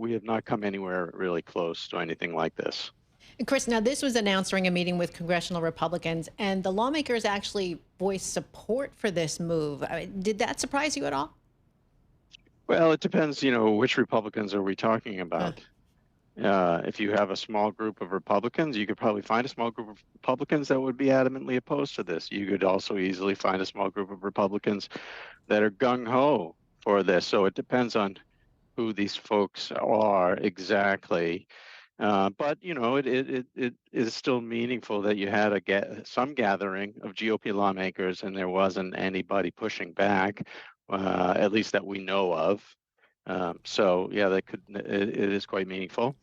we have not come anywhere really close to anything like this. And Chris, now this was announced during a meeting with congressional Republicans, and the lawmakers actually voiced support for this move. I mean, did that surprise you at all? Well, it depends, which Republicans are we talking Uh, about? If you have a small group of Republicans, you could probably find a small group of Republicans that would be adamantly opposed to this. You could also easily find a small group of Republicans that are gung-ho for this. So it depends on who these folks are exactly. But it is still meaningful that you had some gathering of GOP lawmakers, and there wasn't anybody pushing back, at least that we know of. So yeah, it is quite meaningful.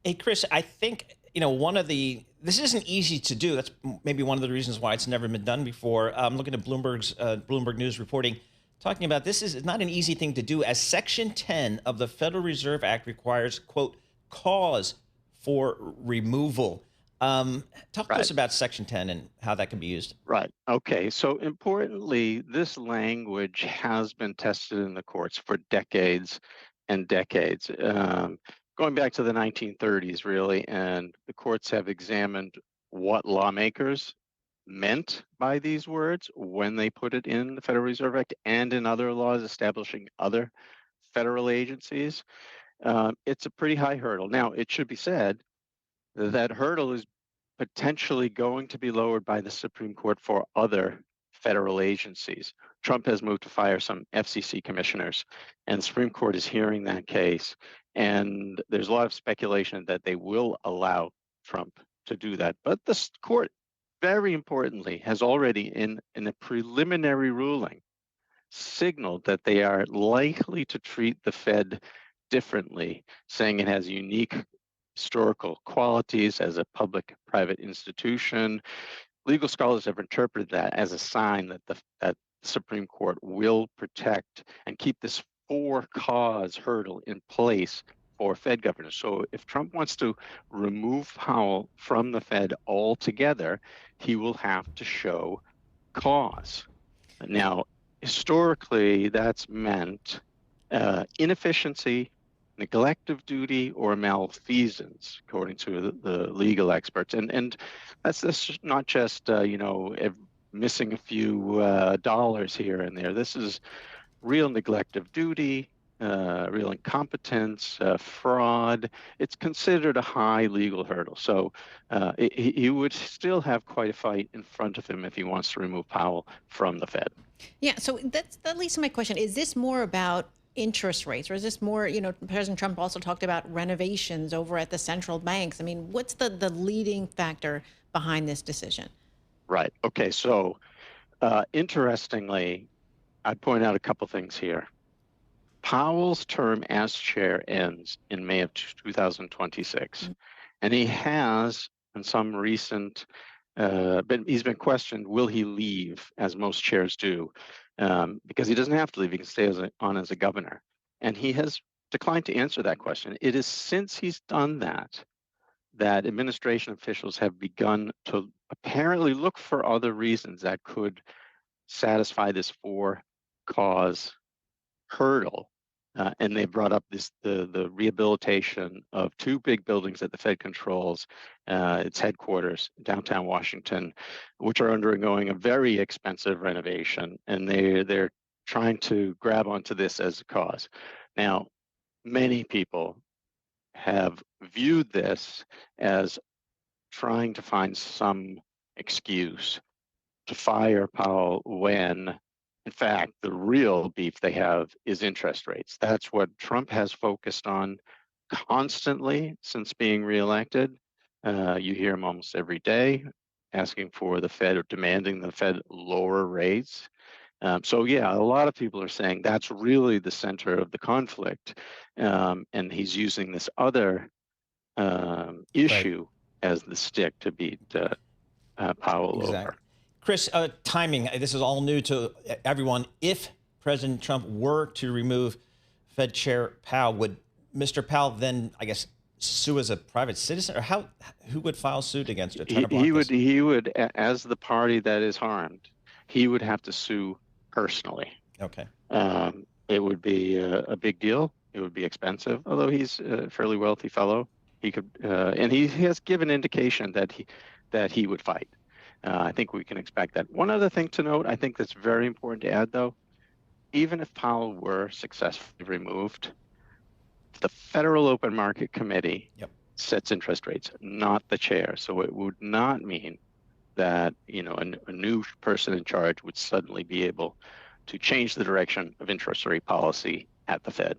Hey, Chris, I think, this isn't easy to do. That's maybe one of the reasons why it's never been done before. I'm looking at Bloomberg News reporting, talking about this is not an easy thing to do, as Section 10 of the Federal Reserve Act requires, quote, cause for removal. Talk to us about Section 10 and how that can be used. Right. Okay. So importantly, this language has been tested in the courts for decades and decades, going back to the 1930s, really. And the courts have examined what lawmakers meant by these words when they put it in the Federal Reserve Act and in other laws establishing other federal agencies. It's a pretty high hurdle. Now, it should be said that hurdle is potentially going to be lowered by the Supreme Court for other federal agencies. Trump has moved to fire some FCC commissioners, and the Supreme Court is hearing that case. And there's a lot of speculation that they will allow Trump to do that. But the court, very importantly, has already, in a preliminary ruling, signaled that they are likely to treat the Fed differently, saying it has unique historical qualities as a public-private institution. Legal scholars have interpreted that as a sign that the Supreme Court will protect and keep this for-cause hurdle in place for Fed governors. So if Trump wants to remove Powell from the Fed altogether, he will have to show cause. Now, historically, that's meant inefficiency, neglect of duty, or malfeasance, according to the legal experts. And that's not just missing a few dollars here and there. This is real neglect of duty, real incompetence, fraud. It's considered a high legal hurdle. So he would still have quite a fight in front of him if he wants to remove Powell from the Fed. Yeah, so that leads to my question. Is this more about interest rates, or is this more, President Trump also talked about renovations over at the central banks? I mean, what's the leading factor behind this decision? Right. Okay. So interestingly, I'd point out a couple things here. Powell's term as chair ends in May of 2026, and he has, in some recent, he's been questioned, will he leave, as most chairs do, because he doesn't have to leave, he can stay on as a governor. And he has declined to answer that question. It is since he's done that administration officials have begun to apparently look for other reasons that could satisfy this for-cause hurdle. And they brought up the rehabilitation of two big buildings that the Fed controls, its headquarters, downtown Washington, which are undergoing a very expensive renovation, and they're trying to grab onto this as a cause. Now, many people have viewed this as trying to find some excuse to fire Powell when, in fact, the real beef they have is interest rates. That's what Trump has focused on constantly since being reelected. You hear him almost every day asking for the Fed or demanding the Fed lower rates. So yeah, a lot of people are saying that's really the center of the conflict. And he's using this other issue as the stick to beat Powell over. Chris, timing, this is all new to everyone. If President Trump were to remove Fed Chair Powell, would Mr. Powell then, I guess, sue as a private citizen, or who would file suit against it? He would, as the party that is harmed, he would have to sue personally. Okay. It would be a big deal. It would be expensive, although he's a fairly wealthy fellow. He could, and he has given indication that he would fight. I think we can expect that. One other thing to note, I think that's very important to add, though, even if Powell were successfully removed, the Federal Open Market Committee sets interest rates, not the chair. So it would not mean that a new person in charge would suddenly be able to change the direction of interest rate policy at the Fed.